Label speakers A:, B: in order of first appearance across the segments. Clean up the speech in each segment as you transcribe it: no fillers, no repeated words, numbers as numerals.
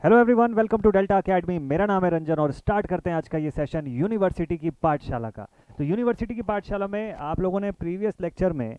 A: Hello everyone, welcome to Delta Academy. मेरा नाम है रंजन और स्टार्ट करते हैं आज का ये सेशन यूनिवर्सिटी की पाठशाला का। तो यूनिवर्सिटी की पाठशाला में आप लोगों ने प्रीवियस लेक्चर में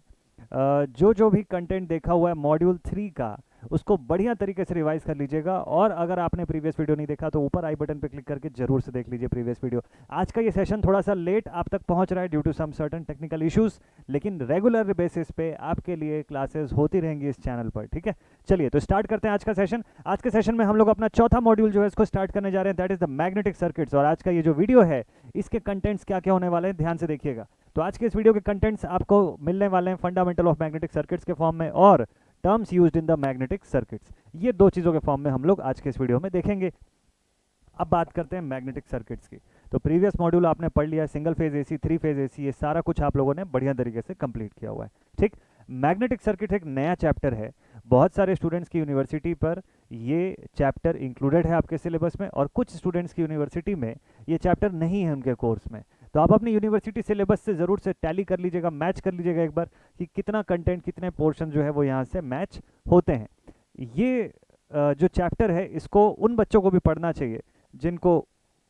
A: जो जो भी कंटेंट देखा हुआ है मॉड्यूल 3 का, उसको बढ़िया तरीके से रिवाइज कर लीजिएगा। और अगर आपने प्रीवियस वीडियो नहीं देखा तो ऊपर आई बटन पे क्लिक करके जरूर से देख लीजिए प्रीवियस वीडियो। आज का ये सेशन थोड़ा सा लेट आप तक पहुंच रहा है due to some certain technical issues, लेकिन रेगुलर बेसिस पे आपके लिए क्लासेस होती रहेंगी इस चैनल पर, ठीक है। चलिए तो स्टार्ट करते हैं आज का सेशन। आज के सेशन में हम लोग अपना चौथा मॉड्यूल जो है इसको स्टार्ट करने जा रहे हैं, that is the magnetic circuits. और आज का ये जो वीडियो है इसके कंटेंट्स क्या क्या होने वाले हैं ध्यान से देखिएगा। तो आज के इस वीडियो के कंटेंट्स आपको मिलने वाले हैं फंडामेंटल ऑफ मैग्नेटिक सर्किट्स के फॉर्म में और terms used in the magnetic circuits. ये दो चीज़ों के फॉर्म में हम लोग आज के इस वीडियो में देखेंगे। अब बात करते हैं मैग्नेटिक सर्किट्स की। तो प्रीवियस मॉड्यूल आपने पढ़ लिया, single phase AC, three phase AC, ये सारा कुछ आप लोगों ने बढ़िया तरीके से कंप्लीट किया हुआ है, ठीक। मैग्नेटिक सर्किट एक नया चैप्टर है, बहुत सारे स्टूडेंट्स की यूनिवर्सिटी पर ये चैप्टर इंक्लूडेड है आपके सिलेबस में, और कुछ स्टूडेंट्स की यूनिवर्सिटी में ये चैप्टर नहीं है उनके कोर्स में। तो आप अपनी यूनिवर्सिटी सिलेबस से ज़रूर से टैली कर लीजिएगा, मैच कर लीजिएगा एक बार कि कितना कंटेंट, कितने पोर्शन जो है वो यहाँ से मैच होते हैं। ये जो चैप्टर है इसको उन बच्चों को भी पढ़ना चाहिए जिनको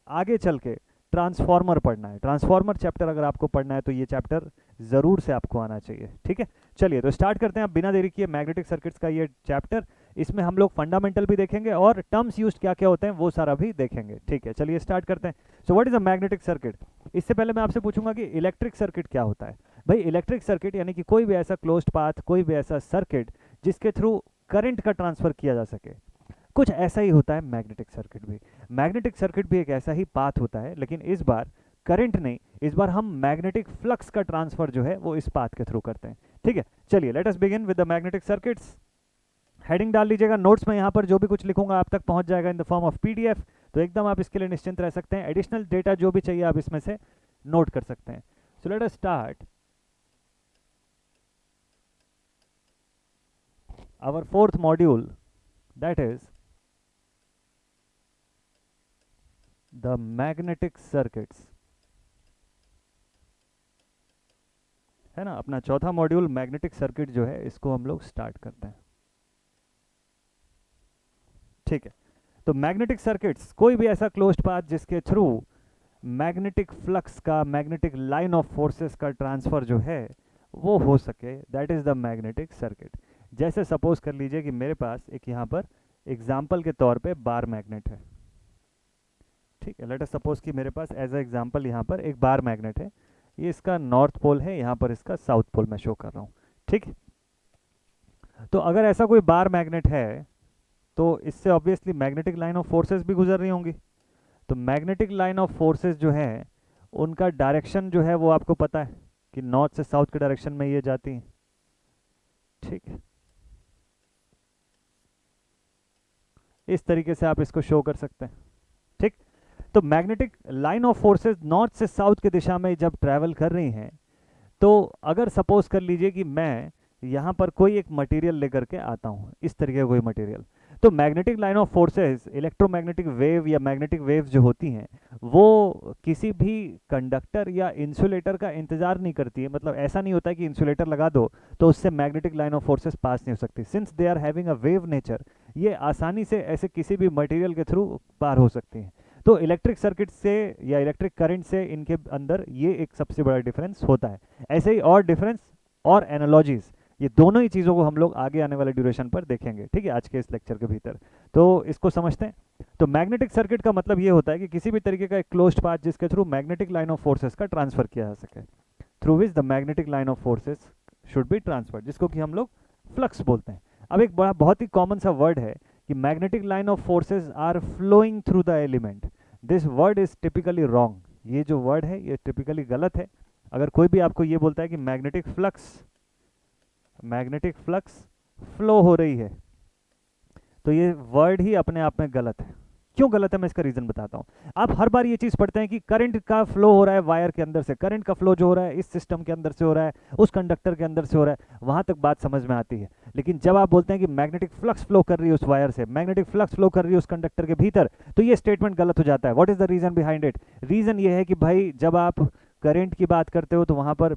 A: आगे चल के ट्रांसफॉर्मर पढ़ना है। ट्रांसफॉर्मर चैप्टर अगर आपको पढ़ना है तो ये चैप्टर ज़रूर से आपको आना चाहिए, ठीक है। चलिए तो स्टार्ट करते हैं अब बिना देरी किए मैग्नेटिक सर्किट्स का ये चैप्टर। इसमें हम लोग फंडामेंटल भी देखेंगे और टर्म्स यूज्ड क्या क्या होते हैं वो सारा भी देखेंगे, ठीक है। चलिए स्टार्ट करते हैं। So what is a magnetic circuit. इससे पहले मैं आपसे पूछूंगा कि इलेक्ट्रिक सर्किट क्या होता है। भाई इलेक्ट्रिक सर्किट यानी कि कोई भी ऐसा क्लोज्ड पाथ, कोई भी ऐसा सर्किट जिसके थ्रू करंट का ट्रांसफर किया जा सके, कुछ ऐसा ही होता है मैग्नेटिक सर्किट भी। मैग्नेटिक सर्किट भी एक ऐसा ही पाथ होता है, लेकिन इस बार करंट नहीं, इस बार हम मैग्नेटिक फ्लक्स का ट्रांसफर जो है वो इस पाथ के थ्रू करते हैं, ठीक है। चलिए let us begin with the magnetic circuits. Heading डाल लीजिएगा, नोट्स में यहाँ पर जो भी कुछ लिखूंगा आप तक पहुंच जाएगा in the form of PDF, तो एकदम आप इसके लिए निश्चिंत रह सकते हैं। एडिशनल डेटा जो भी चाहिए आप इसमें से नोट कर सकते हैं। So let us start our fourth module, that is the magnetic circuits, है ना। अपना चौथा मॉड्यूल मैग्नेटिक सर्किट जो है इसको हम लोग स्टार्ट करते हैं, ठीक है। तो मैग्नेटिक सर्किट्स कोई भी ऐसा क्लोज्ड पाथ जिसके थ्रू मैग्नेटिक फ्लक्स का, मैग्नेटिक लाइन ऑफ फोर्सेस का ट्रांसफर जो है वो हो सके, that is the magnetic circuit. जैसे सपोज कर लीजिए कि मेरे पास एक यहाँ पर एग्जाम्पल के तौर पे बार मैग्नेट है, ठीक है। लेट अस सपोज कि मेरे पास एज अ एग्जाम्पल यहाँ पर एक बार मैग्नेट है, ये इसका नॉर्थ पोल है, यहाँ पर इसका साउथ पोल मैं शो कर रहा हूँ, ठीक। तो अगर ऐसा कोई बार मैग्नेट है तो इससे obviously magnetic line of forces भी गुजर रही होंगी। तो मैग्नेटिक लाइन ऑफ फोर्सेस जो है उनका डायरेक्शन जो है वो आपको पता है कि नॉर्थ से साउथ के डायरेक्शन में ये जाती हैं, ठीक है। इस तरीके से आप इसको शो कर सकते हैं, ठीक। तो magnetic line of forces north से साउथ की दिशा में जब ट्रैवल कर रही हैं, तो अगर सपोज कर लीजिए कि मैं यहाँ पर कोई एक मटेरियल लेकर के आता हूँ, इस तरीके का कोई मटेरियल, तो magnetic line of forces, electromagnetic wave या मैग्नेटिक वेव्स जो होती हैं वो किसी भी कंडक्टर या इंसुलेटर का इंतजार नहीं करती है। मतलब ऐसा नहीं होता है कि इंसुलेटर लगा दो तो उससे magnetic line of forces pass नहीं हो सकती। Since they are having a wave nature, ये आसानी से ऐसे किसी भी मटेरियल के थ्रू पार हो सकती हैं। तो इलेक्ट्रिक सर्किट से या इलेक्ट्रिक करंट से इनके अंदर ये एक सबसे बड़ा डिफरेंस होता है। ऐसे ही और डिफरेंस और एनालॉजीज, ये दोनों ही चीज़ों को हम लोग आगे आने वाले ड्यूरेशन पर देखेंगे, ठीक है, आज के इस लेक्चर के भीतर। तो इसको समझते हैं। तो मैग्नेटिक सर्किट का मतलब ये होता है कि किसी भी तरीके का एक क्लोज्ड पाथ जिसके through magnetic line of forces का ट्रांसफर किया जा सके, through which the magnetic line of forces should be transferred, जिसको कि हम लोग फ्लक्स बोलते हैं। अब एक बड़ा बहुत ही कॉमन सा वर्ड है कि magnetic line of forces are flowing through the element. This word is typically wrong. ये जो वर्ड है ये टिपिकली गलत है। अगर कोई भी आपको ये बोलता है कि मैग्नेटिक फ्लक्स फ्लो हो रही है, तो ये वर्ड ही अपने आप में गलत है। क्यों गलत है मैं इसका रीजन बताता हूँ। आप हर बार ये चीज पढ़ते हैं कि करंट का फ्लो हो रहा है वायर के अंदर से, करंट का फ्लो जो हो रहा है इस सिस्टम के अंदर से हो रहा है, उस कंडक्टर के अंदर से हो रहा है, वहां तक बात समझ में आती है। लेकिन जब आप बोलते हैं कि मैग्नेटिक फ्लक्स फ्लो कर रही है उस वायर से, मैग्नेटिक फ्लक्स फ्लो कर रही है उस कंडक्टर के भीतर, तो ये स्टेटमेंट गलत हो जाता है। What is the reason behind it. Reason ये है कि भाई जब आप करंट की बात करते हो तो वहां पर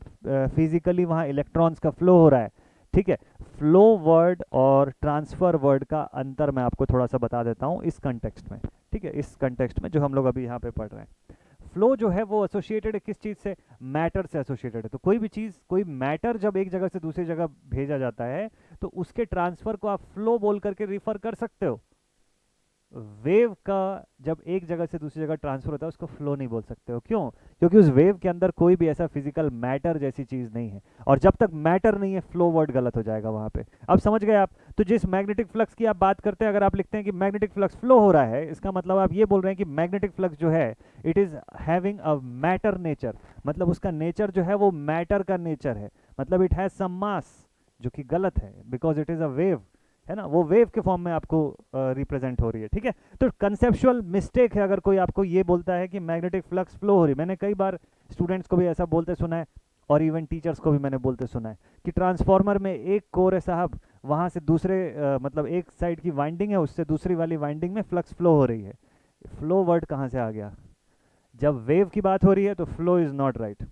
A: फिजिकली वहां इलेक्ट्रॉन्स का फ्लो हो रहा है, ठीक है। फ्लो वर्ड और ट्रांसफर वर्ड का अंतर मैं आपको थोड़ा सा बता देता हूँ इस कंटेक्स्ट में, ठीक है, इस कंटेक्स्ट में जो हम लोग अभी यहाँ पे पढ़ रहे हैं। फ्लो जो है वो एसोसिएटेड है किस चीज़ से? मैटर से एसोसिएटेड है। तो कोई भी चीज़, कोई मैटर जब एक जगह से दूसरी जगह भेजा जाता है तो उसके ट्रांसफर को आप फ्लो बोल करके रिफर कर सकते हो। वेव का जब एक जगह से दूसरी जगह ट्रांसफर होता है उसको फ्लो नहीं बोल सकते हो। क्यों? क्योंकि उस वेव के अंदर कोई भी ऐसा फिजिकल मैटर जैसी चीज नहीं है, और जब तक मैटर नहीं है फ्लो वर्ड गलत हो जाएगा वहां पे। अब समझ गए आप? तो जिस मैग्नेटिक फ्लक्स की आप बात करते हैं, अगर आप लिखते हैं कि मैग्नेटिक फ्लक्स फ्लो हो रहा है, इसका मतलब आप ये बोल रहे हैं कि मैग्नेटिक फ्लक्स जो है it is having a matter nature, मतलब उसका नेचर जो है वो मैटर का नेचर है, मतलब इट हैज सम मास, जो कि गलत है because it is a wave, है ना, वो वेव के फॉर्म में आपको रिप्रेजेंट हो रही है। ठीक है, तो कंसेप्चुअल मिस्टेक है अगर कोई आपको ये बोलता है कि मैग्नेटिक फ्लक्स फ्लो हो रही है। मैंने कई बार स्टूडेंट्स को भी ऐसा बोलते सुना है, और इवन टीचर्स को भी मैंने बोलते सुना है कि ट्रांसफार्मर में एक कोर है साहब, वहाँ से दूसरे मतलब एक साइड की वाइंडिंग है, उससे दूसरी वाली वाइंडिंग में फ्लक्स फ्लो हो रही है। फ्लो वर्ड कहाँ से आ गया? जब वेव की बात हो रही है तो फ्लो इज नॉट राइट।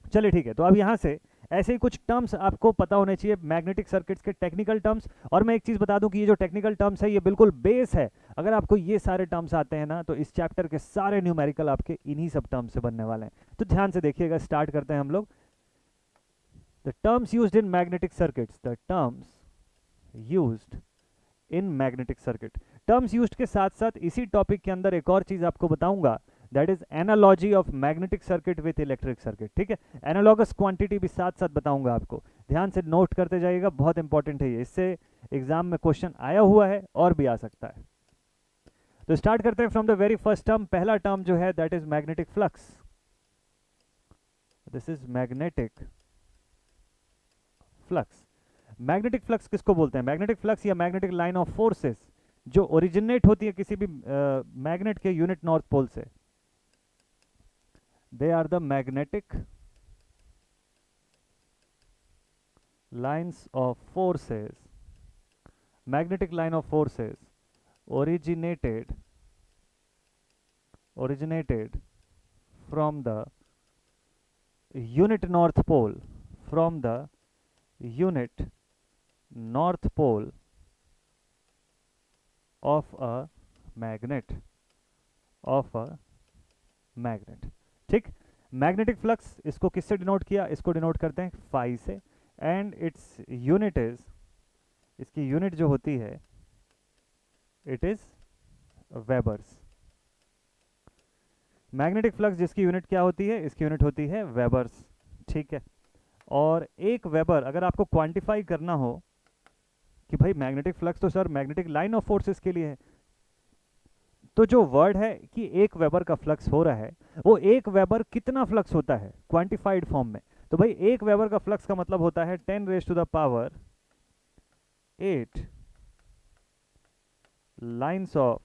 A: चलिए ठीक है, तो अब यहाँ से ऐसे ही कुछ टर्म्स आपको पता होने चाहिए मैग्नेटिक सर्किट्स के, टेक्निकल टर्म्स। और मैं एक चीज़ बता दूं कि ये जो टेक्निकल टर्म्स है ये बिल्कुल बेस है। अगर आपको ये सारे टर्म्स आते हैं ना तो इस चैप्टर के सारे न्यूमेरिकल आपके इन्हीं सब टर्म्स से बनने वाले हैं। तो ध्यान से देखिएगा, स्टार्ट करते हैं हम लोग। The terms used in magnetic circuits, the terms used in magnetic circuit. Terms used के साथ साथ इसी टॉपिक के अंदर एक और चीज़ आपको बताऊंगा, that is analogy of magnetic circuit with electric circuit. ठीक है, एनालॉगस क्वांटिटी भी साथ साथ बताऊंगा आपको, ध्यान से नोट करते जाइएगा, बहुत इंपॉर्टेंट है ये, इससे एग्जाम में क्वेश्चन आया हुआ है और भी आ सकता है। तो स्टार्ट करते हैं from the very first term. पहला टर्म जो है that is magnetic flux. This is magnetic flux. Magnetic flux किसको बोलते हैं? मैग्नेटिक फ्लक्स या मैग्नेटिक लाइन ऑफ फोर्सेस जो ओरिजिनेट होती है किसी भी मैग्नेट के यूनिट नॉर्थ पोल से, they are the magnetic lines of forces, magnetic line of forces originated from the unit north pole, from the unit north pole of a magnet, of a magnet। ठीक, magnetic flux इसको किससे denote किया? इसको denote करते हैं phi से, and its unit is, इसकी unit जो होती है it is Weber's. Magnetic flux जिसकी यूनिट क्या होती है? इसकी यूनिट होती है वेबर्स। ठीक है, और एक वेबर अगर आपको क्वांटिफाई करना हो कि भाई मैग्नेटिक फ्लक्स तो sir magnetic line of forces के लिए है, तो जो वर्ड है कि एक वेबर का फ्लक्स हो रहा है, वो एक वेबर कितना फ्लक्स होता है क्वांटिफाइड फॉर्म में? तो भाई एक वेबर का फ्लक्स का मतलब होता है 10 raise to the power 8 lines of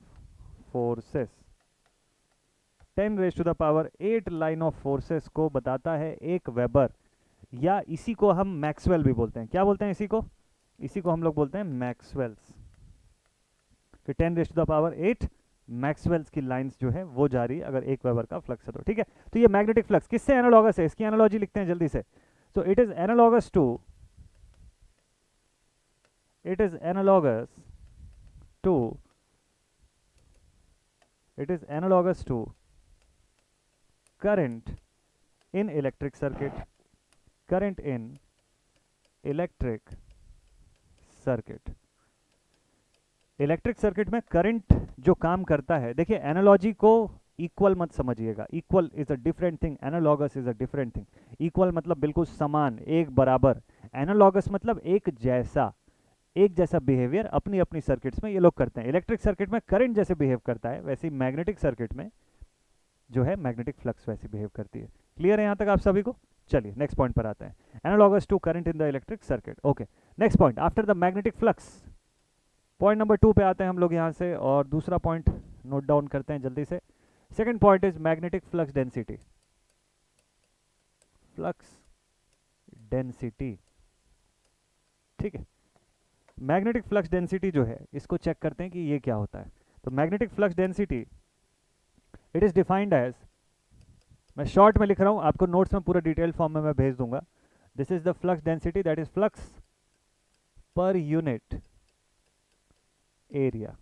A: forces. 10 raise to the power 8 line of forces को बताता है एक वेबर, या इसी को हम मैक्सवेल भी बोलते हैं। क्या बोलते हैं इसी को? इसी को हम लोग बोलते हैं मैक्सवेल्स। कि 10 raise to the power 8 Maxwells की लाइंस जो है वो जा रही है अगर एक वेबर का फ्लक्स है तो। ठीक है, तो ये मैग्नेटिक फ्लक्स किससे एनालॉगस है? इसकी एनालॉजी लिखते हैं जल्दी से। So it is analogous to, it is analogous to, it is analogous to current in electric circuit, current in electric circuit. Electric circuit में करंट जो काम करता है, देखिए एनालॉजी को इक्वल मत समझिएगा, equal is a different thing, analogous is a different thing. Equal मतलब बिल्कुल समान, एक बराबर। एनालॉगस मतलब एक जैसा, एक जैसा बिहेवियर अपनी अपनी सर्किट्स में ये लोग करते हैं। इलेक्ट्रिक सर्किट में करंट जैसे बिहेव करता है वैसे ही मैग्नेटिक सर्किट में जो है मैग्नेटिक फ्लक्स वैसे बिहेव करती है। क्लियर है यहाँ तक आप सभी को? चलिए नेक्स्ट पॉइंट पर आते हैं, analogous to current in the electric circuit. Okay, next point after the magnetic flux, point number 2 पे आते हैं हम लोग यहाँ से, और दूसरा पॉइंट नोट डाउन करते हैं जल्दी से। Second point is magnetic flux density, flux density. ठीक है, मैग्नेटिक फ्लक्स डेंसिटी जो है इसको चेक करते हैं कि ये क्या होता है। तो magnetic flux density it is defined as, मैं शॉर्ट में लिख रहा हूँ, आपको नोट्स में पूरा डिटेल फॉर्म में मैं भेज दूंगा। This is the flux density, that is flux per unit area.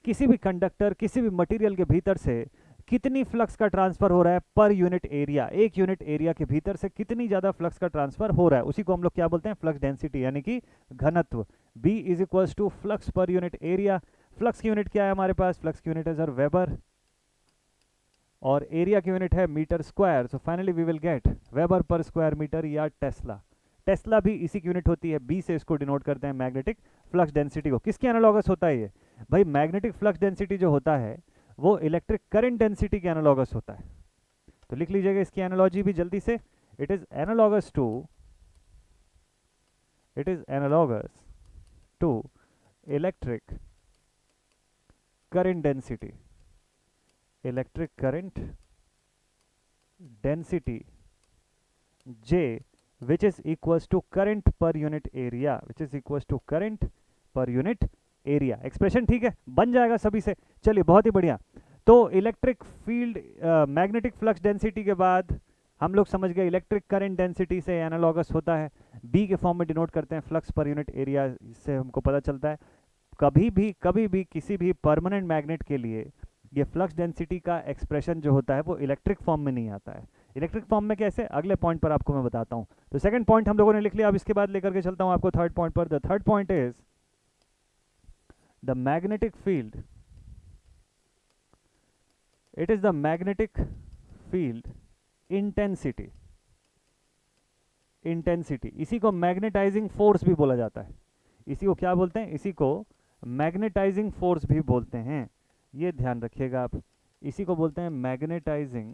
A: किसी भी कंडक्टर, किसी भी मटेरियल के भीतर से कितनी फ्लक्स का ट्रांसफर हो रहा है पर यूनिट एरिया, एक यूनिट एरिया के भीतर से कितनी ज्यादा फ्लक्स का ट्रांसफर हो रहा है, उसी को हम लोग क्या बोलते हैं, फ्लक्स डेंसिटी, यानी कि घनत्व। B is equals to flux per unit area. Flux की यूनिट क्या है हमारे पास, फ्लक्स की यूनिट है सर वेबर, और एरिया की यूनिट है metre square. So finally we will get weber per square metre या टेस्ला। टेस्ला भी इसी की यूनिट होती है, बी से इसको डिनोट करते हैं मैग्नेटिक फ्लक्स डेंसिटी को। किसके एनालॉगस होता है ये भाई, मैग्नेटिक फ्लक्स डेंसिटी जो होता है वो इलेक्ट्रिक करंट डेंसिटी के एनालॉगस होता है। तो लिख लीजिएगा इसकी एनालॉजी भी जल्दी से, it is analogous to electric current density, electric current density J which is equals to current per unit area, which is equals to current per unit area। Expression ठीक है, बन जाएगा सभी से। चलिए बहुत ही बढ़िया। तो electric field, magnetic flux density के बाद हम लोग समझ गए इलेक्ट्रिक करंट डेंसिटी से एनालॉगस होता है, बी के फॉर्म में डिनोट करते हैं फ्लक्स पर यूनिट एरिया। इससे हमको पता चलता है कभी भी किसी भी परमानेंट मैग्नेट के लिए ये फ्लक्स डेंसिटी का एक्सप्रेशन जो होता है वो इलेक्ट्रिक फॉर्म में नहीं आता है। इलेक्ट्रिक फॉर्म में कैसे, अगले पॉइंट पर आपको मैं बताता हूं। तो सेकंड पॉइंट हम लोगों ने लिख लिया, अब इसके बाद लेकर के चलता हूं आपको थर्ड पॉइंट पर। The third point is the magnetic field, it is the magnetic field intensity. Intensity, इसी को मैग्नेटाइजिंग फोर्स भी बोला जाता है। इसी को क्या बोलते हैं, इसी को मैग्नेटाइजिंग फोर्स भी बोलते हैं, ये ध्यान रखिएगा आप। इसी को बोलते हैं मैग्नेटाइजिंग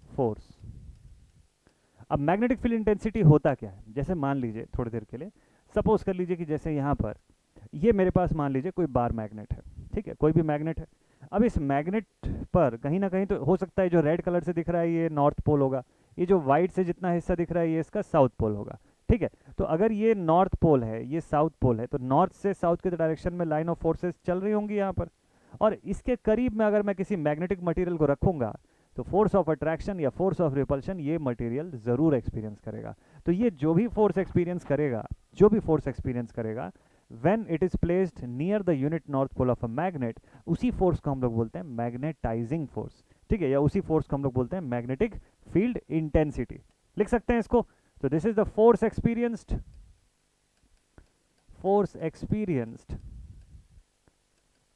A: फोर्स। अब मैग्नेटिक फील्ड इंटेंसिटी होता क्या है, जैसे मान लीजिए थोड़ी देर के लिए सपोज कर लीजिए कि जैसे यहाँ पर ये मेरे पास मान लीजिए कोई बार मैग्नेट है, ठीक है, कोई भी मैग्नेट है। अब इस मैग्नेट पर कहीं ना कहीं तो हो सकता है जो रेड कलर से दिख रहा है ये नॉर्थ पोल होगा, ये जो व्हाइट से जितना हिस्सा दिख रहा है ये इसका साउथ पोल होगा, ठीक है। तो अगर ये नॉर्थ पोल है, ये साउथ पोल है, तो नॉर्थ से साउथ के डायरेक्शन में लाइन ऑफ फोर्सेस चल रही होंगी यहाँ पर, और इसके करीब में अगर मैं किसी मैग्नेटिक मटेरियल को रखूंगा तो फोर्स ऑफ अट्रैक्शन या फोर्स ऑफ रिपल्शन ये मटेरियल जरूर एक्सपीरियंस करेगा। तो ये जो भी फोर्स एक्सपीरियंस करेगा when it is placed near the unit north pole of a magnet, उसी फोर्स को हम लोग बोलते हैं मैग्नेटाइजिंग फोर्स, ठीक है, या उसी फोर्स को हम लोग बोलते हैं मैग्नेटिक फील्ड इंटेंसिटी। लिख सकते हैं इसको। तो this is the force experienced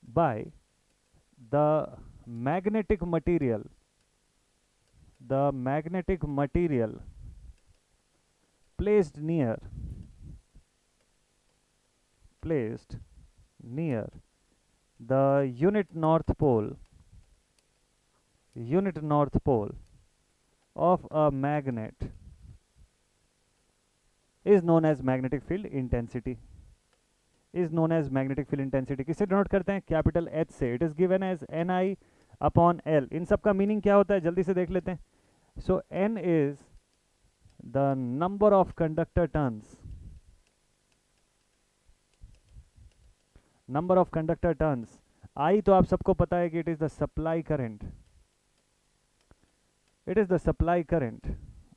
A: by the magnetic material placed near the unit north pole of a magnet is known as magnetic field intensity। किससे डिनोट करते हैं, कैपिटल H से। It is given as Ni/L। इन सब का meaning क्या होता है जल्दी से देख लेते हैं। सो N is the number of conductor turns, I तो आप सबको पता है कि it is the supply current,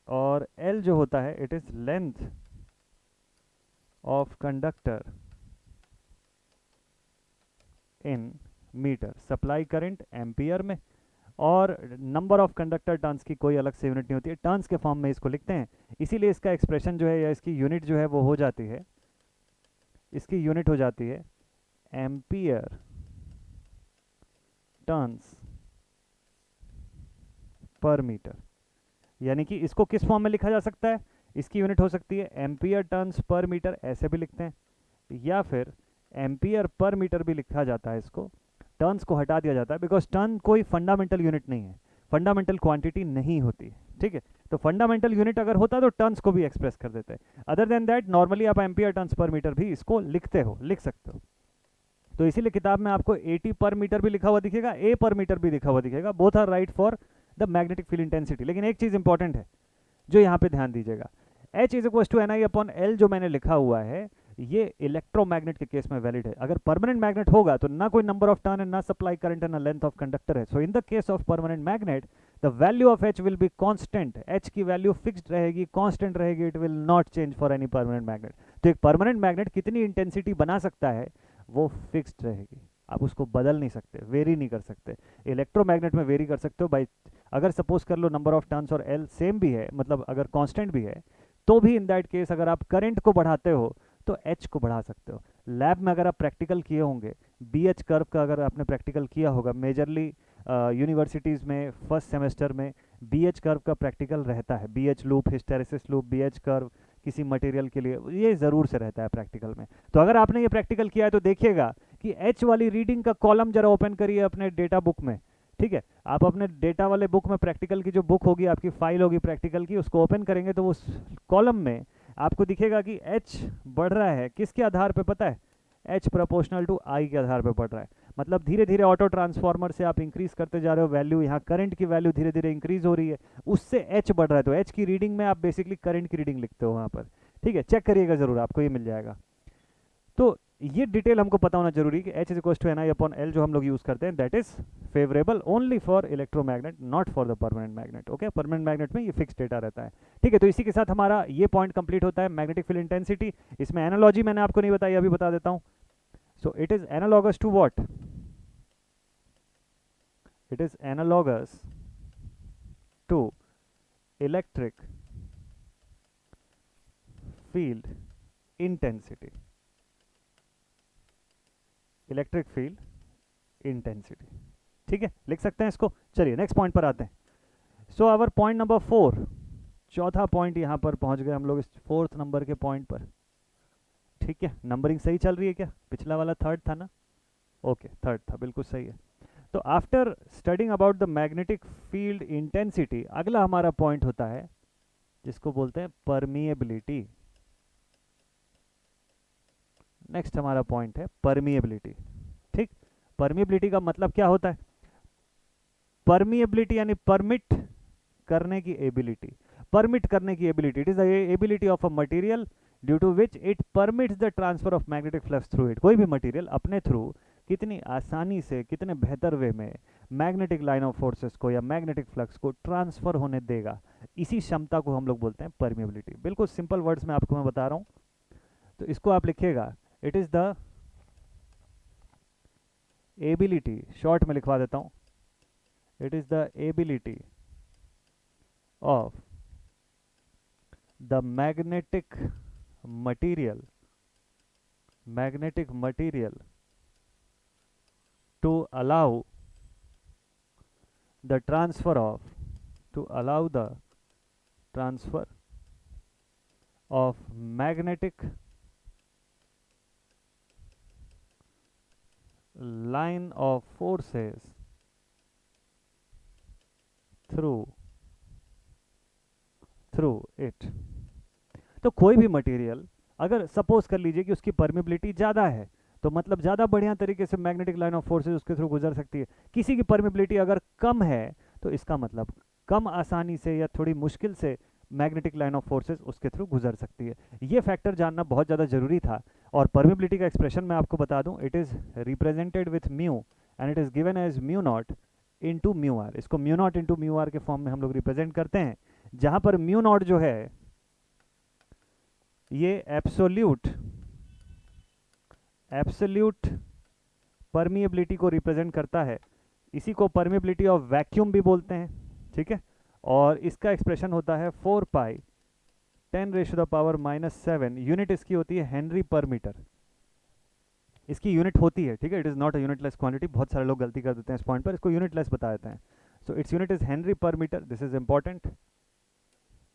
A: और L जो होता है it is length of conductor in meter। Supply current ampere में, और नंबर ऑफ कंडक्टर टर्न्स की कोई अलग से यूनिट नहीं होती है, टर्न्स के फॉर्म में इसको लिखते हैं। इसीलिए इसका एक्सप्रेशन जो है या इसकी यूनिट जो है वो हो जाती है, इसकी यूनिट हो जाती है एम्पियर टर्न्स पर मीटर। यानी कि इसको किस फॉर्म में लिखा जा सकता है, इसकी यूनिट हो सकती है एम्पियर टर्न्स पर मीटर, ऐसे भी लिखते हैं, या फिर एम्पियर पर मीटर भी लिखा जाता है। इसको टर्न्स को हटा दिया जाता है बिकॉज टर्न कोई फंडामेंटल यूनिट नहीं है, फंडामेंटल क्वांटिटी नहीं होती, ठीक है। तो फंडामेंटल यूनिट अगर होता तो टर्न्स को भी एक्सप्रेस कर देते हैं। अदर देन दैट नॉर्मली आप एम्पियर टर्न्स पर मीटर भी इसको लिख सकते हो। तो इसीलिए किताब में आपको 80 पर मीटर भी लिखा हुआ दिखेगा, A पर मीटर भी लिखा हुआ दिखेगा, both are right for the magnetic field intensity. लेकिन एक चीज इंपॉर्टेंट है जो यहाँ पे ध्यान दीजिएगा, H is equal to Ni/L जो मैंने लिखा हुआ है ये इलेक्ट्रोमैग्नेट के केस में वैलिड है। अगर परमानेंट मैग्नेट होगा तो ना कोई नंबर ऑफ टर्न है, ना सप्लाई करंट है, ना लेंथ ऑफ कंडक्टर है। So in the case of permanent magnet the value of H will be constant, H की वैल्यू फिक्स्ड रहेगी, कांस्टेंट रहेगी, it will not change for any permanent magnet. तो एक permanent magnet कितनी intensity बना सकता है वो फिक्स्ड रहेगी, आप उसको बदल नहीं सकते, वेरी नहीं कर सकते। इलेक्ट्रोमैग्नेट में वेरी कर सकते हो बाई, अगर सपोज कर लो नंबर ऑफ टर्न्स और एल सेम भी है, मतलब अगर कांस्टेंट भी है, तो भी इन दैट केस अगर आप करंट को बढ़ाते हो तो एच को बढ़ा सकते हो। लैब में अगर आप प्रैक्टिकल किए होंगे, बी एच कर्व का अगर आपने प्रैक्टिकल किया होगा, मेजरली यूनिवर्सिटीज़ में फर्स्ट सेमेस्टर में बी एच कर्व का प्रैक्टिकल रहता है, B H loop, hysteresis loop, B H curve किसी मटेरियल के लिए, ये ज़रूर से रहता है प्रैक्टिकल में। तो अगर आपने ये प्रैक्टिकल किया है तो देखिएगा कि एच वाली रीडिंग का कॉलम जरा ओपन करिए अपने डेटा बुक में, ठीक है। आप अपने डेटा वाले बुक में प्रैक्टिकल की जो बुक होगी, आपकी फाइल होगी प्रैक्टिकल की, उसको ओपन करेंगे तो उस कॉलम में आपको दिखेगा कि एच बढ़ रहा है, किसके आधार पे पता है, एच प्रोपोर्शनल टू आई के आधार पे बढ़ रहा है। मतलब धीरे धीरे ऑटो ट्रांसफॉर्मर से आप इंक्रीज करते जा रहे हो वैल्यू, यहाँ करंट की वैल्यू धीरे धीरे इंक्रीज हो रही है, उससे एच बढ़ रहा है। तो एच की रीडिंग में आप बेसिकली करंट की रीडिंग लिखते हो वहाँ पर, ठीक है, चेक करिएगा जरूर, आपको ये मिल जाएगा। तो ये डिटेल हमको पता होना जरूरी कि H is equal to N I upon L जो हम लोग यूज करते हैं, that is favourable only for electromagnet, not for the permanent magnet. Okay, permanent magnet में ये फिक्स डेटा रहता है, ठीक है। तो इसी के साथ हमारा ये पॉइंट कंप्लीट होता है, मैग्नेटिक फील्ड इंटेंसिटी। इसमें एनालॉजी मैंने आपको नहीं बताई, अभी बता देता हूँ। So it is analogous to what, it is analogous to electric field intensity, electric field intensity, ठीक है, लिख सकते हैं इसको। चलिए नेक्स्ट पॉइंट पर आते हैं। सो आवर पॉइंट नंबर 4, चौथा पॉइंट यहाँ पर पहुँच गए हम लोग, इस 4th नंबर के पॉइंट पर, ठीक है। नंबरिंग सही चल रही है क्या, पिछला वाला 3rd था ना, ओके 3rd था, बिल्कुल सही है। तो after studying about the magnetic field intensity, अगला हमारा पॉइंट होता है जिसको बोलते हैं परमिएबिलिटी। नेक्स्ट हमारा पॉइंट है परमिएबिलिटी, ठीक। परमिएबिलिटी का मतलब क्या होता है, परमिएबिलिटी यानी परमिट करने की एबिलिटी, परमिट करने की ability, it is the ability of a material due to which it permits the transfer of magnetic flux through it. कोई भी मटेरियल अपने थ्रू कितनी आसानी से, कितने बेहतर वे में मैग्नेटिक लाइन ऑफ फोर्सेस को या मैग्नेटिक फ्लक्स को ट्रांसफर होने देगा, इसी क्षमता को हम लोग बोलते हैं परमिएबिलिटी। बिल्कुल सिंपल वर्ड्स में आपको मैं बता रहा हूँ, तो इसको आप लिखिएगा, it is the ability, short में लिखवा देता हूँ, it is the ability of the magnetic material to allow the transfer of magnetic line of forces through it। तो कोई भी मटेरियल अगर सपोज कर लीजिए कि उसकी परमिबिलिटी ज़्यादा है, तो मतलब ज़्यादा बढ़िया तरीके से मैग्नेटिक लाइन ऑफ फोर्सेस उसके थ्रू गुजर सकती है। किसी की परमिबिलिटी अगर कम है तो इसका मतलब कम आसानी से या थोड़ी मुश्किल से मैग्नेटिक लाइन ऑफ फोर्सेस उसके थ्रू गुजर सकती है। ये फैक्टर जानना बहुत ज़्यादा ज़रूरी था। और परमिबिलिटी का एक्सप्रेशन मैं आपको बता दूं, it is represented with mu and it is given as mu naught into mu R. इसको mu naught into mu R के फॉर्म में हम लोग रिप्रेजेंट करते हैं, जहाँ पर म्यू नॉट जो है ये एब्सोल्यूट परमिएबिलिटी को रिप्रेजेंट करता है। इसी को परमिएबिलिटी ऑफ वैक्यूम भी बोलते हैं, ठीक है। और इसका एक्सप्रेशन होता है 4 पाई 10⁻⁻⁷, यूनिट इसकी होती है हेनरी पर मीटर, इसकी यूनिट होती है, ठीक है। It is not a unitless quantity, बहुत सारे लोग गलती कर देते हैं इस पॉइंट पर, इसको यूनिटलेस बता देते हैं। So its unit is Henry पर मीटर, दिस इज इंपॉर्टेंट,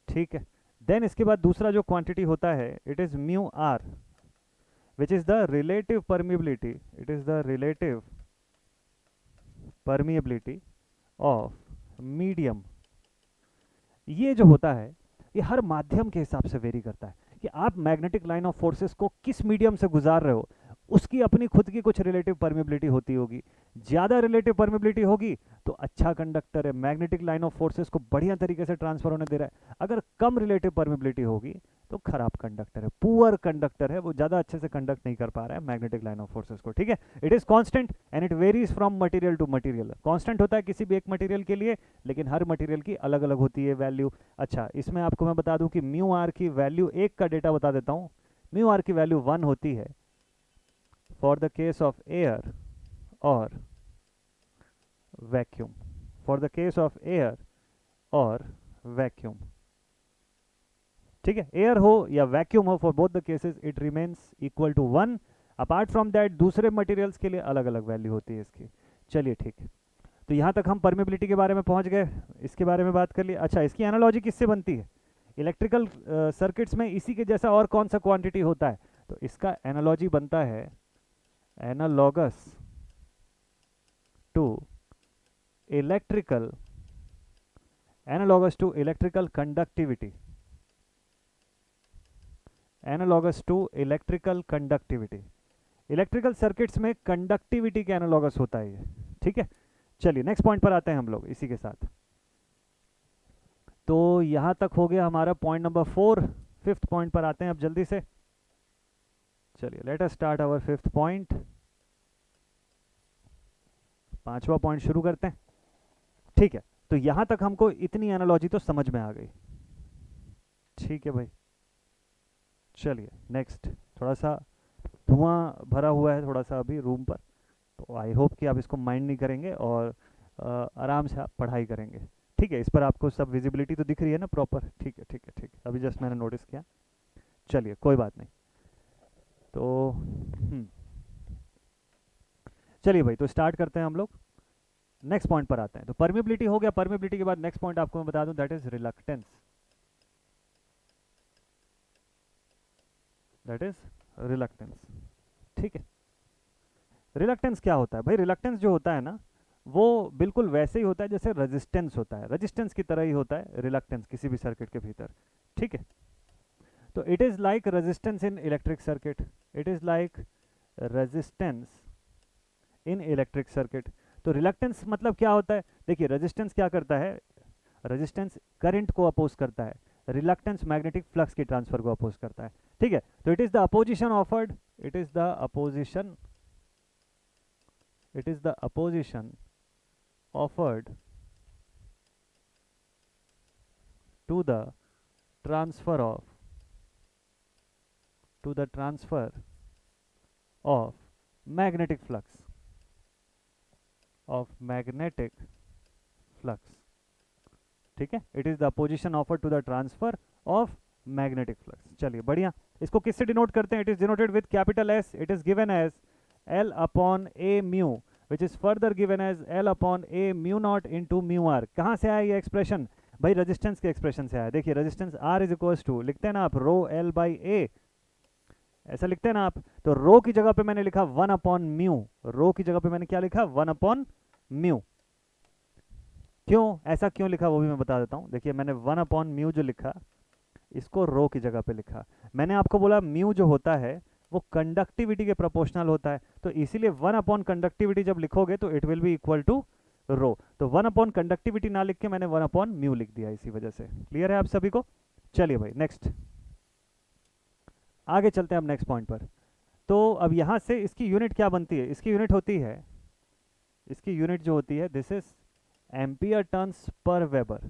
A: ठीक है। देन इसके बाद दूसरा जो क्वांटिटी होता है, it is mu R which is the relative permeability, it is the relative permeability of medium। ये जो होता है ये हर माध्यम के हिसाब से वेरी करता है कि आप मैग्नेटिक लाइन ऑफ फोर्सेस को किस मीडियम से गुजार रहे हो, उसकी अपनी खुद की कुछ रिलेटिव परमिबिलिटी होती होगी। ज़्यादा रिलेटिव परमिबिलिटी होगी तो अच्छा कंडक्टर है, मैग्नेटिक लाइन ऑफ फोर्सेस को बढ़िया तरीके से ट्रांसफर होने दे रहा है। अगर कम रिलेटिव परमिबिलिटी होगी तो खराब कंडक्टर है, पुअर कंडक्टर है, वो ज़्यादा अच्छे से कंडक्ट नहीं कर पा रहा है मैग्नेटिक लाइन ऑफ फोर्सेस को, ठीक है। It is constant and it varies from material to material. Constant होता है किसी भी एक मटेरियल के लिए, लेकिन हर मटेरियल की अलग अलग होती है वैल्यू। अच्छा, इसमें आपको मैं बता दूं कि म्यू आर की वैल्यू, एक का डेटा बता देता हूँ, म्यू आर की वैल्यू 1 होती है for the case of air और vacuum, for the case of air और वैक्यूम, ठीक है। एयर हो या वैक्यूम हो, for both the cases it remains equal to 1। Apart from that दूसरे मटेरियल्स के लिए अलग अलग वैल्यू होती है इसकी। चलिए ठीक है, तो यहाँ तक हम परमेबिलिटी के बारे में पहुँच गए, इसके बारे में बात कर ली। अच्छा, इसकी एनालॉजी किससे बनती है? इलेक्ट्रिकल सर्किट्स में इसी के जैसा और कौन सा क्वांटिटी होता है? तो इसका एनालॉजी बनता है analogous to electrical, analogous to electrical conductivity, analogous to electrical conductivity. Electrical circuits में कंडक्टिविटी के एनालॉगस होता है ये, ठीक है। चलिए नेक्स्ट पॉइंट पर आते हैं हम लोग इसी के साथ। तो यहां तक हो गया हमारा पॉइंट नंबर 4। फिफ्थ पॉइंट पर आते हैं अब जल्दी से। चलिए let us start our fifth point. पांचवा पॉइंट शुरू करते हैं, ठीक है। तो यहां तक हमको इतनी एनालॉजी तो समझ में आ गई, ठीक है भाई। चलिए नेक्स्ट, थोड़ा सा धुआं भरा हुआ है थोड़ा सा अभी रूम पर, तो आई होप कि आप इसको माइंड नहीं करेंगे और आराम से आप पढ़ाई करेंगे, ठीक है। इस पर आपको सब विजिबिलिटी तो दिख रही है ना प्रॉपर? ठीक है ठीक है ठीक है, अभी जस्ट मैंने नोटिस किया। चलिए कोई बात नहीं। तो चलिए भाई, तो स्टार्ट करते हैं हम लोग, नेक्स्ट पॉइंट पर आते हैं। तो परमिबिलिटी हो गया, परमिबिलिटी के बाद नेक्स्ट पॉइंट आपको मैं बता दूं, that is reluctance, that is reluctance, ठीक है। रिलक्टेंस क्या होता है भाई? रिलक्टेंस जो होता है ना, वो बिल्कुल वैसे ही होता है जैसे रेजिस्टेंस होता है, रेजिस्टेंस की तरह ही होता है रिलक्टेंस किसी भी सर्किट के भीतर, ठीक है। तो it is like resistance in electric circuit, it is like resistance in electric circuit. तो रिलक्टेंस मतलब क्या होता है? देखिए रेजिस्टेंस क्या करता है, रेजिस्टेंस करंट को अपोज करता है, रिलक्टेंस मैग्नेटिक फ्लक्स की ट्रांसफर को अपोज करता है, ठीक है। तो it is the opposition offered, it is the opposition, it is the opposition offered to the transfer of, to the transfer of magnetic flux, of magnetic flux, ठीक है। It is the opposition offer to the transfer of magnetic flux. चलिए बढ़िया, इसको किससे denote करते हैं? It is denoted with capital S, it is given as L upon A mu, which is further given as L upon A mu naught into mu r। कहाँ से आया ये एक्सप्रेशन? भाई रेजिस्टेंस के एक्सप्रेशन से आया। देखिए resistance R is equals to, लिखते हैं ना आप, रो L बाई A, ऐसा लिखते हैं ना आप। तो रो की जगह पे मैंने लिखा 1 अपॉन म्यू, रो की जगह पे मैंने क्या लिखा? 1 अपॉन म्यू। क्यों ऐसा क्यों लिखा वो भी मैं बता देता हूँ। देखिए मैंने 1 अपॉन म्यू जो लिखा, इसको रो की जगह पे लिखा। मैंने आपको बोला म्यू जो होता है वो कंडक्टिविटी के प्रोपोर्शनल होता है, तो इसीलिए 1 अपॉन कंडक्टिविटी जब लिखोगे तो it will be equal to rho. तो 1 अपॉन कंडक्टिविटी ना लिख के मैंने 1 अपॉन म्यू लिख दिया इसी वजह से। क्लियर है आप सभी को? चलिए भाई नेक्स्ट, आगे चलते हैं अब नेक्स्ट पॉइंट पर। तो अब यहाँ से इसकी यूनिट क्या बनती है? इसकी यूनिट होती है, इसकी यूनिट जो होती है, this is ampere turns per weber.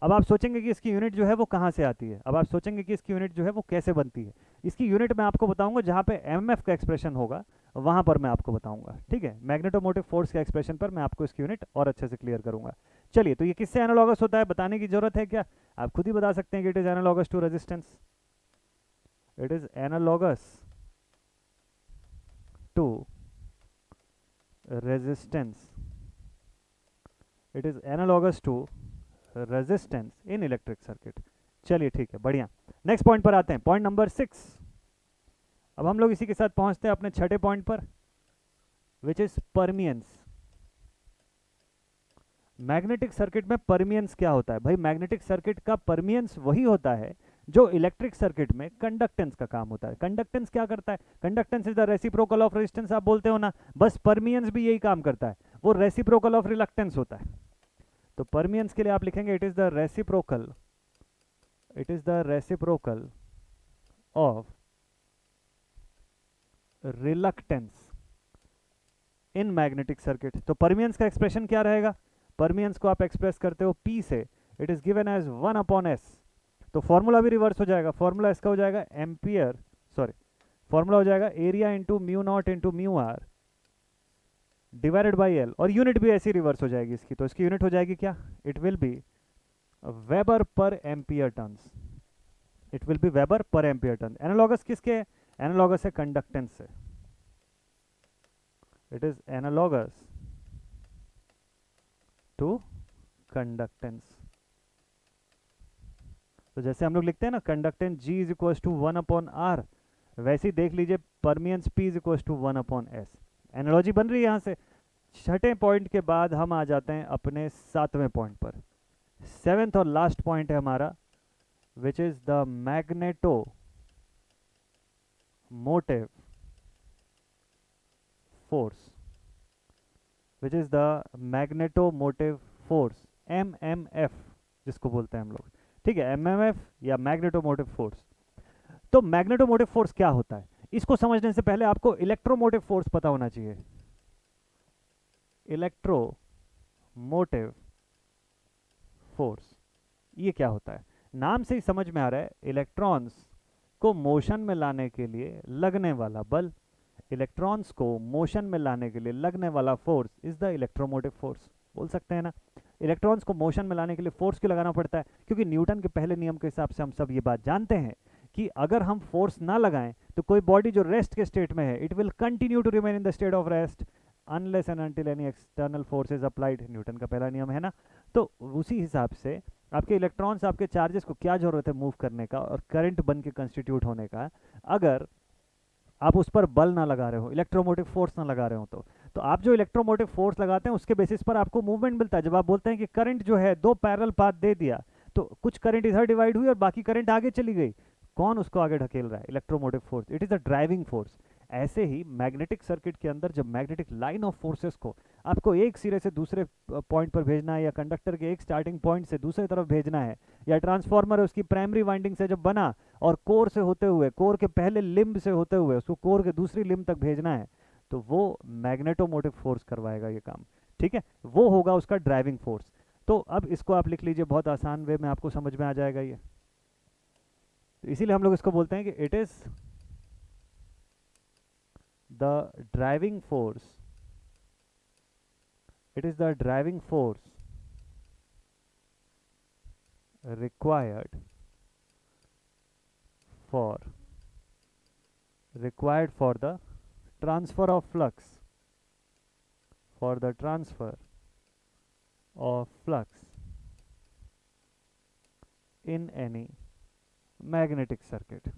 A: अब आप सोचेंगे कि इसकी यूनिट जो है वो कहाँ से आती है, अब आप सोचेंगे कि इसकी यूनिट जो है वो कैसे बनती है। इसकी यूनिट मैं आपको बताऊंगा जहाँ पे एमएफ का एक्सप्रेशन होगा, वहाँ पर मैं आपको बताऊंगा, ठीक है। मैग्नेटोमोटिव फोर्स के एक्सप्रेशन पर मैं आपको इसकी यूनिट और अच्छे से क्लियर करूंगा। चलिए, तो ये किससे एनालॉगस होता है बताने की जरूरत है क्या? आप खुद ही बता सकते हैं कि it is analogous to resistance, it is analogous to resistance, it is analogous to resistance in electric circuit. चलिए ठीक है, बढ़िया। नेक्स्ट पॉइंट पर आते हैं, पॉइंट नंबर 6। अब हम लोग इसी के साथ पहुंचते हैं अपने छठे पॉइंट पर, विच इज परमियंस। मैग्नेटिक सर्किट में परमियंस क्या होता है? भाई मैग्नेटिक सर्किट का परमियंस वही होता है जो इलेक्ट्रिक सर्किट में कंडक्टेंस का काम होता है। कंडक्टेंस क्या करता है? Conductance is the reciprocal of resistance, आप बोलते हो ना, बस परमियंस भी यही काम करता है, वो रेसिप्रोकल ऑफ रिलक्टेंस होता है। तो परमियंस के लिए आप लिखेंगे it is the reciprocal, it is the reciprocal of reluctance in magnetic circuit. तो परमियंस का एक्सप्रेशन क्या रहेगा? परमियंस को आप एक्सप्रेस करते हो P से, it is given as 1/s। तो फॉर्मूला भी रिवर्स हो जाएगा, फॉर्मूला इसका हो जाएगा एम्पियर, सॉरी, फॉर्मूला हो जाएगा area into mu naught into mu R divided by L, और यूनिट भी ऐसी रिवर्स हो जाएगी इसकी। तो इसकी यूनिट हो जाएगी क्या? It will be weber per ampere turns, it will be weber per ampere turn. Analogous किसके? एनालॉगस है कंडक्टेंस से, it is analogous to conductance. तो जैसे हम लोग लिखते हैं ना conductance G is equal to 1/R, वैसे ही देख लीजिए permeance P is equal to 1/S। Analogy बन रही है यहाँ से। छठे पॉइंट के बाद हम आ जाते हैं अपने सातवें पॉइंट पर। सेवेंथ और लास्ट पॉइंट है हमारा, which is the magnetomotive force, which is the magnetomotive force, MMF जिसको बोलते हैं हम लोग, ठीक है, MMF या मैग्नेटोमोटिव फोर्स। तो मैग्नेटोमोटिव फोर्स क्या होता है, इसको समझने से पहले आपको इलेक्ट्रोमोटिव फोर्स पता होना चाहिए। इलेक्ट्रोमोटिव फोर्स ये क्या होता है? नाम से ही समझ में आ रहा है, इलेक्ट्रॉन्स को मोशन में लाने के लिए लगने वाला बल, इलेक्ट्रॉन्स को मोशन में लाने के लिए लगने वाला force is the electromotive force. बोल सकते हैं ना, इलेक्ट्रॉन्स को मोशन में लाने के लिए फोर्स क्यों लगाना पड़ता है? क्योंकि न्यूटन के पहले नियम के हिसाब से हम सब ये बात जानते हैं कि अगर हम फोर्स ना लगाएं तो कोई बॉडी जो रेस्ट के स्टेट में है, it will continue to remain in the state of rest unless and until any external force is applied. Newton का पहला नियम है ना। तो उसी हिसाब से आपके इलेक्ट्रॉन्स, आपके चार्जेस को क्या जरूरत है मूव करने का और करंट बन के कंस्टिट्यूट होने का, अगर आप उस पर बल ना लगा रहे हो, इलेक्ट्रोमोटिव फोर्स ना लगा रहे हो, तो आप जो इलेक्ट्रोमोटिव फोर्स लगाते हैं उसके बेसिस पर आपको मूवमेंट मिलता है। जब आप बोलते हैं कि करंट जो है दो पैरेलल पाथ दे दिया, तो कुछ करंट इधर डिवाइड हुई और बाकी करंट आगे चली गई, कौन उसको आगे ढकेल रहा है? Electromotive force, it is the driving force. ऐसे ही मैग्नेटिक सर्किट के अंदर जब मैग्नेटिक लाइन ऑफ फोर्सेस को आपको एक सिरे से दूसरे पॉइंट पर भेजना है, या कंडक्टर के एक स्टार्टिंग पॉइंट से दूसरे तरफ भेजना है, या ट्रांसफार्मर है उसकी प्राइमरी वाइंडिंग से जब बना और कोर से होते हुए, कोर के पहले लिम्ब से होते हुए उसको कोर के दूसरी लिम्ब तक भेजना है, तो वो मैग्नेटोमोटिव फोर्स करवाएगा ये काम, ठीक है, वो होगा उसका ड्राइविंग फोर्स। तो अब इसको आप लिख लीजिए, बहुत आसान वे में आपको समझ में आ जाएगा ये। तो इसीलिए हम लोग इसको बोलते हैं कि it is the driving force, it is the driving force required for the transfer of flux, for the transfer of flux in any magnetic circuit,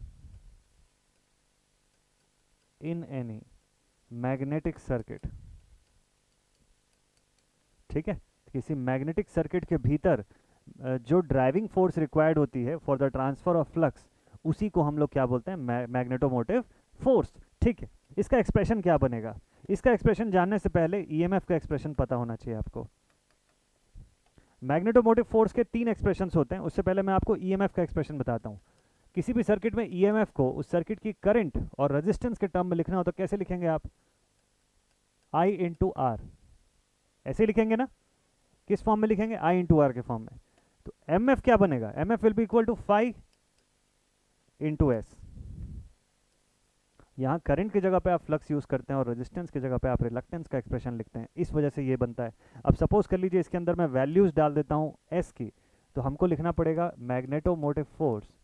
A: in any magnetic circuit, ठीक है। किसी मैग्नेटिक सर्किट के भीतर जो driving force required होती है for the transfer of flux, उसी को हम लोग क्या बोलते हैं? मैग्नेटोमोटिव फोर्स, ठीक है। इसका एक्सप्रेशन क्या बनेगा? इसका एक्सप्रेशन जानने से पहले ईएमएफ का एक्सप्रेशन पता होना चाहिए आपको। मैग्नेटोमोटिव फोर्स के तीन एक्सप्रेशंस होते हैं, उससे पहले मैं आपको ईएमएफ का एक्सप्रेशन बताता हूँ। किसी भी सर्किट में ईएमएफ को उस सर्किट की करंट और रेजिस्टेंस के टर्म में लिखना हो तो कैसे लिखेंगे आप? I इंटू आर, ऐसे लिखेंगे ना। किस फॉर्म में लिखेंगे? I इंटू आर के फॉर्म में। तो MF क्या बनेगा? MF will be equal to phi into S. यहाँ करंट की जगह पे आप फ्लक्स यूज करते हैं और रेजिस्टेंस की जगह पे आप रिलक्टेंस का एक्सप्रेशन लिखते हैं, इस वजह से ये बनता है। अब सपोज कर लीजिए इसके अंदर मैं वैल्यूज डाल देता हूँ एस की, तो हमको लिखना पड़ेगा magnetomotive force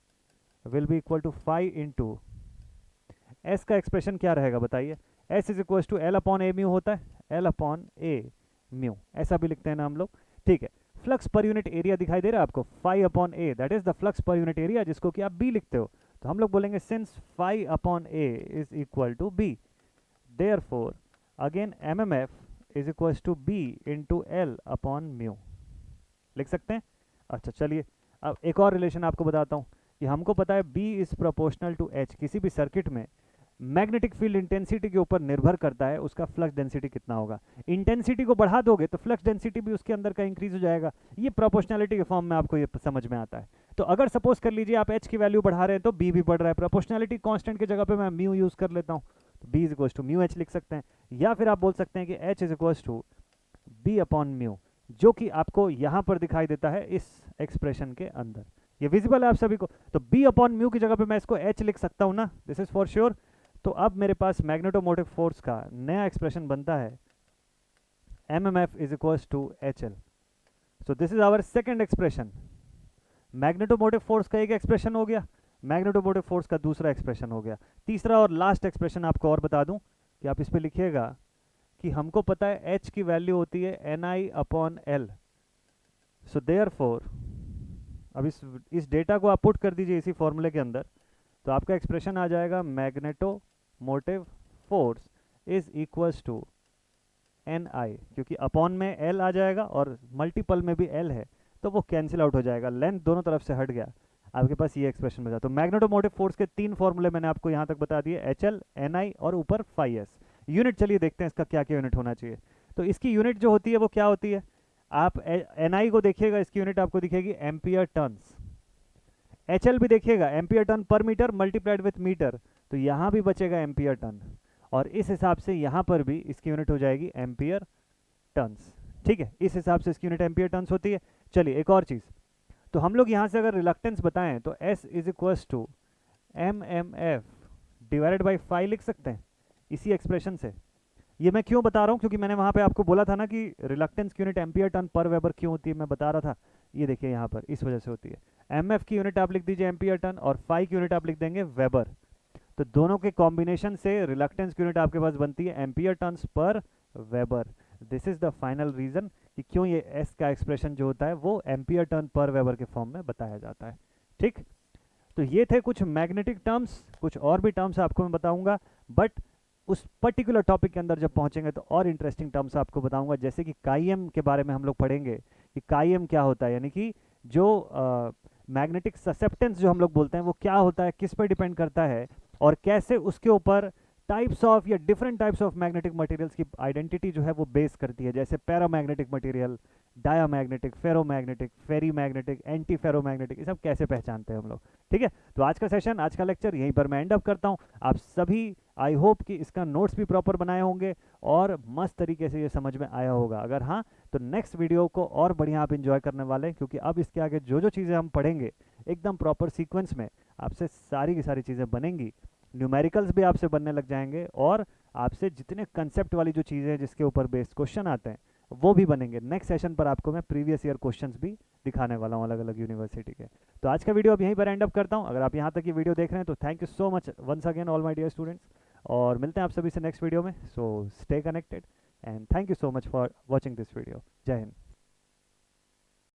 A: will be equal to phi into S का एक्सप्रेशन क्या रहेगा बताइए? S is equal to L upon A mu होता है, एल अपॉन ए म्यू, ऐसा भी लिखते हैं ना हम लोग, ठीक है। फ्लक्स पर यूनिट एरिया दिखाई दे रहा है आपको, phi upon A, that is the flux per unit area, जिसको कि आप बी लिखते हो। तो हम लोग बोलेंगे since phi upon A is equal to B, therefore again MMF is equal to B into L upon mu, लिख सकते हैं। अच्छा चलिए अब एक और रिलेशन आपको बताता हूँ कि हमको पता है B is proportional to H। किसी भी सर्किट में मैग्नेटिक फील्ड इंटेंसिटी के ऊपर निर्भर करता है उसका फ्लक्स डेंसिटी कितना होगा। इंटेंसिटी को बढ़ा दोगे तो फ्लक्स डेंसिटी भी उसके अंदर का इंक्रीज हो जाएगा। ये प्रोपोर्शनैलिटी के फॉर्म में आपको ये समझ में आता है। तो अगर सपोज कर लीजिए आप एच की वैल्यू बढ़ा रहे हैं तो बी भी बढ़ रहा है। प्रोपोर्शनैलिटी कांस्टेंट की जगह पे मैं म्यू यूज कर लेता हूँ, तो B is equal to mu H लिख सकते हैं। या फिर आप बोल सकते हैं कि H is equal to B upon mu, जो कि आपको यहाँ पर दिखाई देता है इस एक्सप्रेशन के अंदर। ये विजिबल है आप सभी को। तो बी अपॉन म्यू की जगह पे मैं इसको एच लिख सकता हूँ ना, दिस इज फॉर श्योर। तो अब मेरे पास मैग्नेटोमोटिव फोर्स का नया एक्सप्रेशन बनता है MMF is equal to HL। So this is our second expression. Magnetomotive force का एक एक्सप्रेशन हो गया, मैग्नेटोमोटिव फोर्स का दूसरा एक्सप्रेशन हो गया। तीसरा और लास्ट एक्सप्रेशन आपको और बता दूं कि आप इस पे लिखिएगा कि हमको पता है H की वैल्यू होती है NI upon L। So therefore अब इस डेटा को आप पुट कर दीजिए इसी फॉर्मूले के अंदर, तो आपका एक्सप्रेशन आ जाएगा magnetomotive force is equals to NI, क्योंकि अपॉन में L आ जाएगा और मल्टीपल में भी L है तो वो कैंसिल आउट हो जाएगा, लेंथ दोनों तरफ से हट गया, आपके पास ये एक्सप्रेशन बचा। तो मैग्नेटोमोटिव फोर्स के 3 फॉर्मूले मैंने आपको यहाँ तक बता दिए, HL, NI और ऊपर phi s। यूनिट चलिए देखते हैं इसका क्या क्या यूनिट होना चाहिए। तो इसकी यूनिट जो होती है वो क्या होती है, आप NI को देखिएगा, इसकी यूनिट आपको दिखेगी एम्पियर टर्न्स। HL भी देखिएगा एम्पियर टर्न पर मीटर मल्टीप्लाइड विथ मीटर, तो यहाँ भी बचेगा एम्पियर टर्न, और इस हिसाब से यहाँ पर भी इसकी यूनिट हो जाएगी एम्पियर टर्न्स। ठीक है, इस हिसाब से इसकी यूनिट एम्पियर टर्न्स होती है। चलिए एक और चीज़, तो हम लोग यहाँ से अगर रिलक्टेंस बताएं तो S is equals to MMF divided by phi लिख सकते हैं इसी एक्सप्रेशन से। ये मैं क्यों बता रहा हूँ, क्योंकि मैंने वहाँ पे आपको बोला था ना कि रिलक्टेंस की यूनिट एम्पियर टर्न पर वेबर क्यों होती है, मैं बता रहा था। ये देखिए यहाँ पर इस वजह से होती है। MF की यूनिट आप लिख दीजिए एम्पियर टर्न और फाई की यूनिट आप लिख देंगे वेबर। तो दोनों के कॉम्बिनेशन से रिलक्टेंस की यूनिट आपके पास बनती है ampere turns per weber. This is the final reason कि क्यों ये एस का एक्सप्रेशन जो होता है वो एम्पियर टर्न पर वेबर के फॉर्म में बताया जाता है। ठीक, तो ये थे कुछ मैग्नेटिक टर्म्स, कुछ और भी टर्म्स आपको मैं बताऊंगा, बट उस पर्टिकुलर टॉपिक के अंदर जब पहुंचेंगे तो और इंटरेस्टिंग टर्म्स आपको बताऊंगा, जैसे कि काईएम के बारे में हम लोग पढ़ेंगे कि काईएम क्या होता है, यानी कि जो मैग्नेटिक ससेप्टेंस जो हम लोग बोलते हैं वो क्या होता है, किस पर डिपेंड करता है, और कैसे उसके ऊपर टाइप्स ऑफ या different types of magnetic materials की आइडेंटिटी जो है वो बेस करती है, जैसे पैरामैग्नेटिक मटेरियल, डायामैग्नेटिक, फेरोमैग्नेटिक, फेरी मैग्नेटिक, एंटी फेरोमैग्नेटिक, ये सब कैसे पहचानते हैं हम लोग। ठीक है, तो आज का सेशन, आज का लेक्चर यहीं पर मैं एंड अप करता हूँ। आप सभी आई होप कि इसका नोट्स भी प्रॉपर बनाए होंगे और मस्त तरीके से ये समझ में आया होगा। अगर हाँ तो नेक्स्ट वीडियो को और बढ़िया आप इंजॉय करने वाले हैं, क्योंकि अब इसके आगे जो जो चीज़ें हम पढ़ेंगे एकदम प्रॉपर सीक्वेंस में आपसे सारी की सारी चीज़ें बनेंगी। न्यूमेरिकल्स भी आपसे बनने लग जाएंगे और आपसे जितने कंसेप्ट वाली जो चीज़ें हैं जिसके ऊपर बेस्ड क्वेश्चन आते हैं वो भी बनेंगे। नेक्स्ट सेशन पर आपको मैं प्रीवियस ईयर क्वेश्चंस भी दिखाने वाला हूँ अलग अलग यूनिवर्सिटी के। तो आज का वीडियो अब यहीं पर एंड अप करता हूँ। अगर आप यहाँ तक ये वीडियो देख रहे हैं तो thank you so much once again all my dear students, और मिलते हैं आप सभी से नेक्स्ट वीडियो में। So stay connected and thank you so much for watching this video. जय हिंद।